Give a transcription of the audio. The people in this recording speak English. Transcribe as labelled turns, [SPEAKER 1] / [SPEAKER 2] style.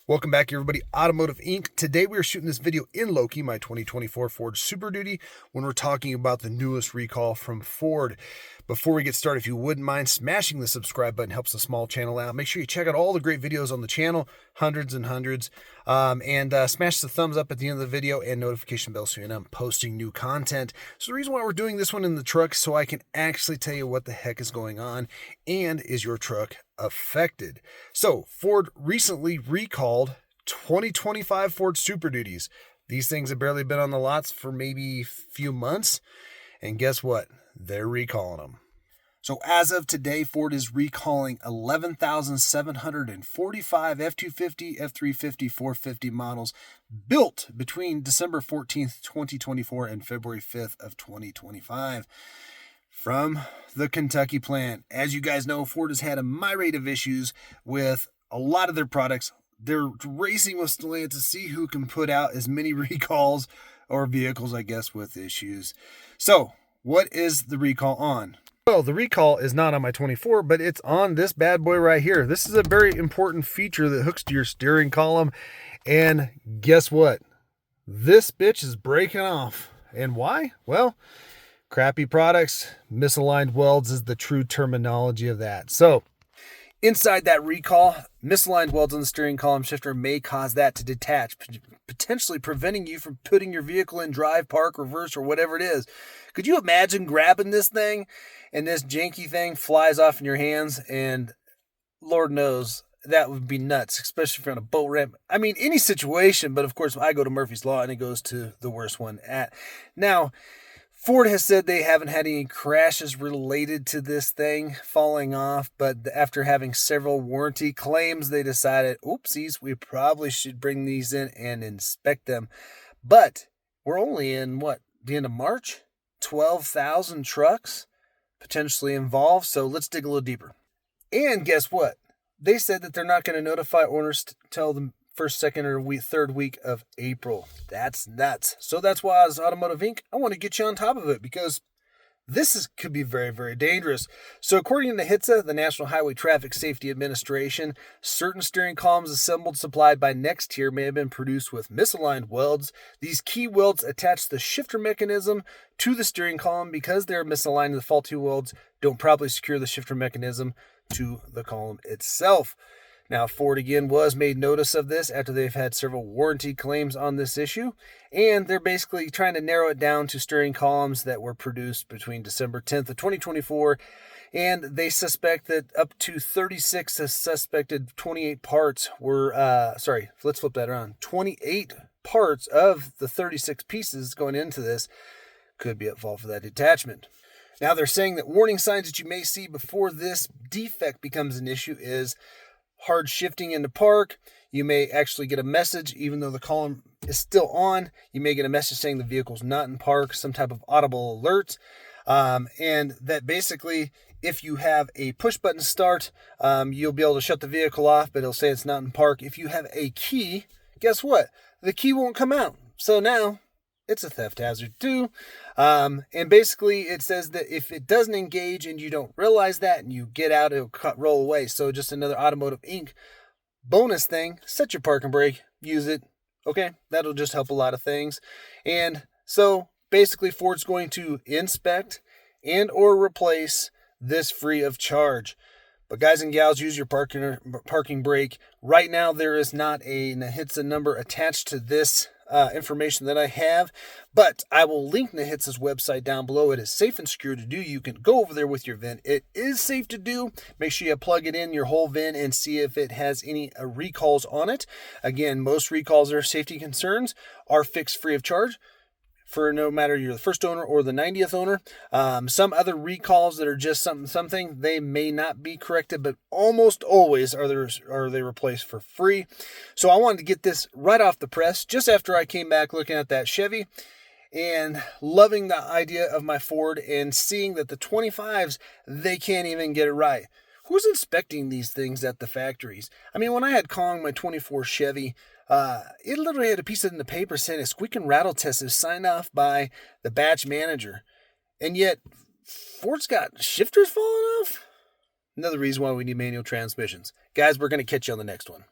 [SPEAKER 1] Welcome back, everybody. Automotive Inc. Today we are shooting this video in Loki, my 2024 Ford Super Duty, when we're talking about the newest recall from Ford. Before we get started, if you wouldn't mind smashing the subscribe button, helps the small channel out. Make sure you check out all the great videos on the channel, hundreds and hundreds, and smash the thumbs up at the end of the video and notification bell so you know I'm posting new content. So the reason why we're doing this one in the truck so I can actually tell you what the heck is going on and is your truck affected. So Ford recently recalled 2025 Ford Super Duties. These things have barely been on the lots for maybe a few months, and guess what? They're recalling them. So as of today, Ford is recalling 11,745 F-250, F-350, 450 models built between December 14th, 2024 and February 5th of 2025. From the Kentucky plant. As you guys know, Ford has had a myriad of issues with a lot of their products. They're racing with Stellantis to see who can put out as many recalls or vehicles, I guess, with issues. So, what is the recall on? Well, the recall is not on my 24, but it's on this bad boy right here. This is a very important feature that hooks to your steering column. And guess what? This bitch is breaking off. And why? Well, crappy products, misaligned welds is the true terminology of that. So inside that recall, misaligned welds on the steering column shifter may cause that to detach, potentially preventing you from putting your vehicle in drive, park, reverse, or whatever it is. Could you imagine grabbing this thing and this janky thing flies off in your hands? And Lord knows that would be nuts, especially if you're on a boat ramp. I mean, any situation, but of course I go to Murphy's Law and it goes to the worst one at. Now, Ford has said they haven't had any crashes related to this thing falling off, but after having several warranty claims, they decided, oopsies, we probably should bring these in and inspect them. But we're only in, the end of March? 12,000 trucks potentially involved, so let's dig a little deeper. And guess what? They said that they're not going to notify owners till the first, second, or third week of April. That's nuts. So that's why, as Automotive Inc., I want to get you on top of it because this could be very, very dangerous. So according to HITSA, the National Highway Traffic Safety Administration, certain steering columns assembled supplied by Nextier may have been produced with misaligned welds. These key welds attach the shifter mechanism to the steering column. Because they're misaligned, the faulty welds don't properly secure the shifter mechanism to the column itself. Now, Ford again was made notice of this after they've had several warranty claims on this issue, and they're basically trying to narrow it down to steering columns that were produced between December 10th of 2024, and they suspect that up to 36 suspected 28 parts were, let's flip that around. 28 parts of the 36 pieces going into this could be at fault for that detachment. Now, they're saying that warning signs that you may see before this defect becomes an issue is hard shifting into park. You may actually get a message, even though the column is still on, you may get a message saying the vehicle's not in park, some type of audible alert. And that basically, if you have a push button start, you'll be able to shut the vehicle off, but it'll say it's not in park. If you have a key, guess what? The key won't come out. So now it's a theft hazard too. And basically it says that if it doesn't engage and you don't realize that and you get out, it'll roll away. So just another Automotive Inc. bonus thing, set your parking brake, use it. Okay, that'll just help a lot of things. And so basically Ford's going to inspect and or replace this free of charge. But guys and gals, use your parking brake. Right now there is not a NHTSA number attached to this information that I have, but I will link NHTSA's website down below. It is safe and secure to do. You can go over there with your VIN. It is safe to do. Make sure you plug it in your whole VIN and see if it has any recalls on it. Again, most recalls or safety concerns are fixed free of charge for no matter you're the first owner or the 90th owner. Some other recalls that are just something, they may not be corrected, but almost always are they replaced for free. So I wanted to get this right off the press just after I came back looking at that Chevy and loving the idea of my Ford and seeing that the 25s, they can't even get it right. Who's inspecting these things at the factories? I mean, when I had Kong, my 24 Chevy, it literally had a piece in the paper saying a squeak and rattle test is signed off by the batch manager. And yet, Ford's got shifters falling off? Another reason why we need manual transmissions. Guys, we're going to catch you on the next one.